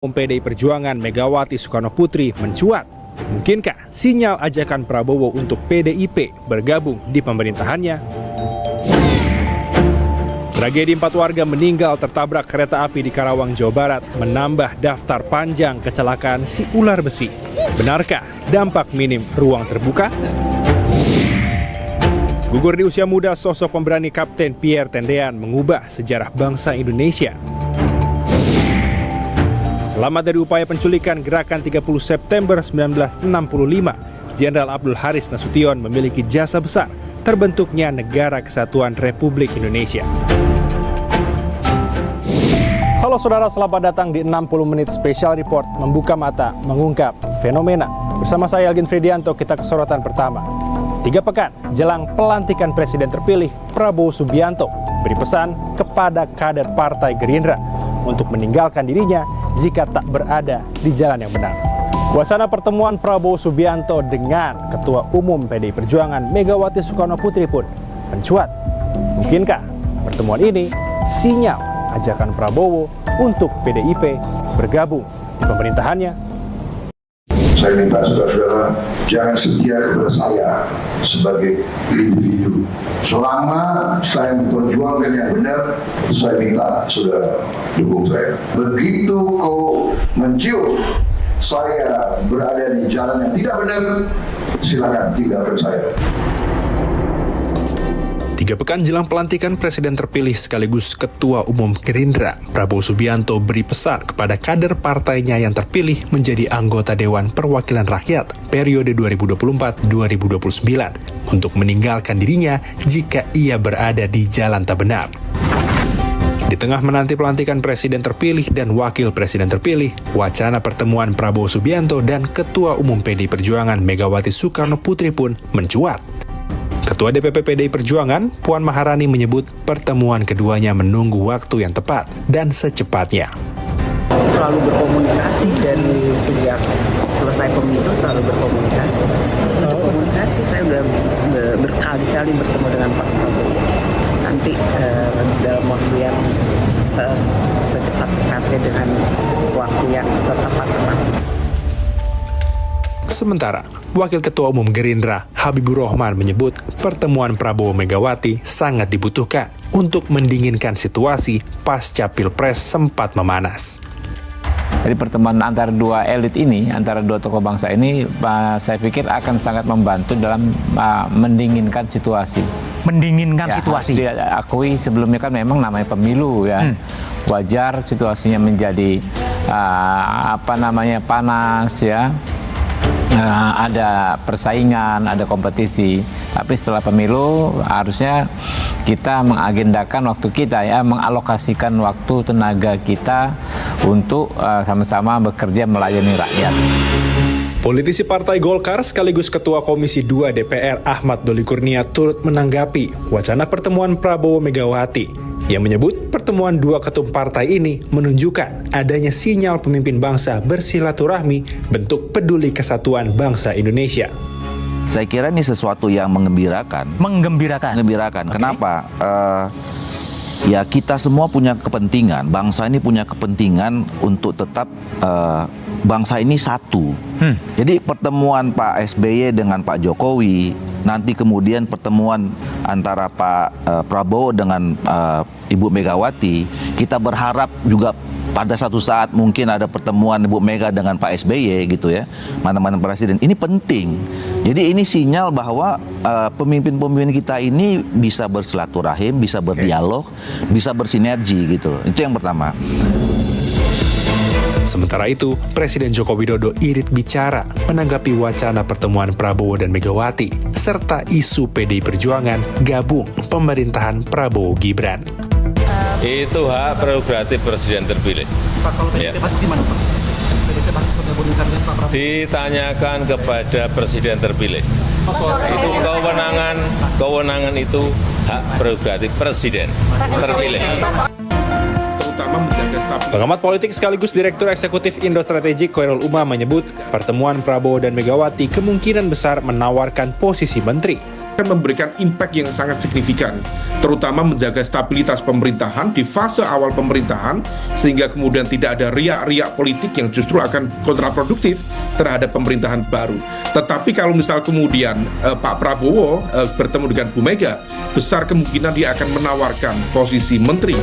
PDI Perjuangan Megawati Soekarnoputri mencuat. Mungkinkah sinyal ajakan Prabowo untuk PDIP bergabung di pemerintahannya? Tragedi 4 warga meninggal tertabrak kereta api di Karawang, Jawa Barat menambah daftar panjang kecelakaan si ular besi. Benarkah dampak minim ruang terbuka? Gugur di usia muda, sosok pemberani Kapten Pierre Tendean mengubah sejarah bangsa Indonesia. Lama dari upaya penculikan Gerakan 30 September 1965, Jenderal Abdul Haris Nasution memiliki jasa besar terbentuknya Negara Kesatuan Republik Indonesia. Halo saudara, selamat datang di 60 menit Special Report membuka mata, mengungkap fenomena. Bersama saya Elgin Fridianto, kita ke sorotan pertama. 3 pekan jelang pelantikan Presiden terpilih, Prabowo Subianto beri pesan kepada kader Partai Gerindra untuk meninggalkan dirinya jika tak berada di jalan yang benar. Wacana pertemuan Prabowo Subianto dengan Ketua Umum PDI Perjuangan Megawati Soekarnoputri pun mencuat. Mungkinkah pertemuan ini sinyal ajakan Prabowo untuk PDIP bergabung di pemerintahannya? Saya minta saudara-saudara jangan setia kepada saya sebagai individu. Selama saya memperjuangkan yang benar, saya minta saudara dukung saya. Begitu kau mencium saya berada di jalan yang tidak benar, silakan tinggalkan saya. 3 pekan jelang pelantikan Presiden terpilih sekaligus Ketua Umum Gerindra, Prabowo Subianto beri pesan kepada kader partainya yang terpilih menjadi anggota Dewan Perwakilan Rakyat periode 2024-2029 untuk meninggalkan dirinya jika ia berada di jalan tak benar. Di tengah menanti pelantikan Presiden terpilih dan Wakil Presiden terpilih, wacana pertemuan Prabowo Subianto dan Ketua Umum PDI Perjuangan Megawati Soekarnoputri pun mencuat. Ketua DPP PDI Perjuangan, Puan Maharani menyebut pertemuan keduanya menunggu waktu yang tepat dan secepatnya. Selalu berkomunikasi dari sejak selesai pemilu, selalu berkomunikasi. Untuk komunikasi saya sudah berkali-kali bertemu dengan Pak Prabowo. Nanti dalam waktu yang secepat-cepatnya dengan waktu yang setepat-tepatnya. Sementara, Wakil Ketua Umum Gerindra, Habibur Rahman menyebut pertemuan Prabowo Megawati sangat dibutuhkan untuk mendinginkan situasi pasca Pilpres sempat memanas. Jadi pertemuan antara dua elit ini, antara dua tokoh bangsa ini, saya pikir akan sangat membantu dalam mendinginkan situasi. Mendinginkan situasi. Diakui sebelumnya kan memang namanya pemilu ya. Wajar situasinya menjadi panas ya. Ada persaingan, ada kompetisi. Tapi setelah pemilu harusnya kita mengagendakan waktu kita ya, mengalokasikan waktu tenaga kita untuk sama-sama bekerja melayani rakyat. Politisi Partai Golkar sekaligus Ketua Komisi 2 DPR Ahmad Doli Kurnia turut menanggapi wacana pertemuan Prabowo Megawati. Yang menyebut pertemuan dua ketum partai ini menunjukkan adanya sinyal pemimpin bangsa bersilaturahmi bentuk peduli kesatuan bangsa Indonesia. Saya kira ini sesuatu yang mengembirakan. Okay. Kenapa? Ya kita semua punya kepentingan, bangsa ini punya kepentingan untuk tetap bangsa ini satu. Jadi pertemuan Pak SBY dengan Pak Jokowi, nanti kemudian pertemuan antara Pak Prabowo dengan Ibu Megawati, kita berharap juga pada satu saat mungkin ada pertemuan Ibu Mega dengan Pak SBY gitu ya, mantan presiden. Ini penting. Jadi ini sinyal bahwa pemimpin-pemimpin kita ini bisa bersilaturahim, bisa berdialog, bisa bersinergi gitu. Itu yang pertama. Sementara itu, Presiden Joko Widodo irit bicara menanggapi wacana pertemuan Prabowo dan Megawati, serta isu PDI Perjuangan gabung pemerintahan Prabowo Gibran. Itu hak prerogatif Presiden terpilih. Pak, kalau PDIP masuk di mana, Pak? PDIP masuk bergabung dengan Pak Prabowo? Ditanyakan kepada Presiden terpilih. Itu kewenangan itu hak prerogatif Presiden terpilih. Pengamat politik sekaligus Direktur Eksekutif Indo Strategik Khairul Umam menyebut pertemuan Prabowo dan Megawati kemungkinan besar menawarkan posisi menteri. akan memberikan impact yang sangat signifikan, terutama menjaga stabilitas pemerintahan di fase awal pemerintahan, sehingga kemudian tidak ada riak-riak politik yang justru akan kontraproduktif terhadap pemerintahan baru. Tetapi kalau misal kemudian Pak Prabowo bertemu dengan Bu Mega, besar kemungkinan dia akan menawarkan posisi menteri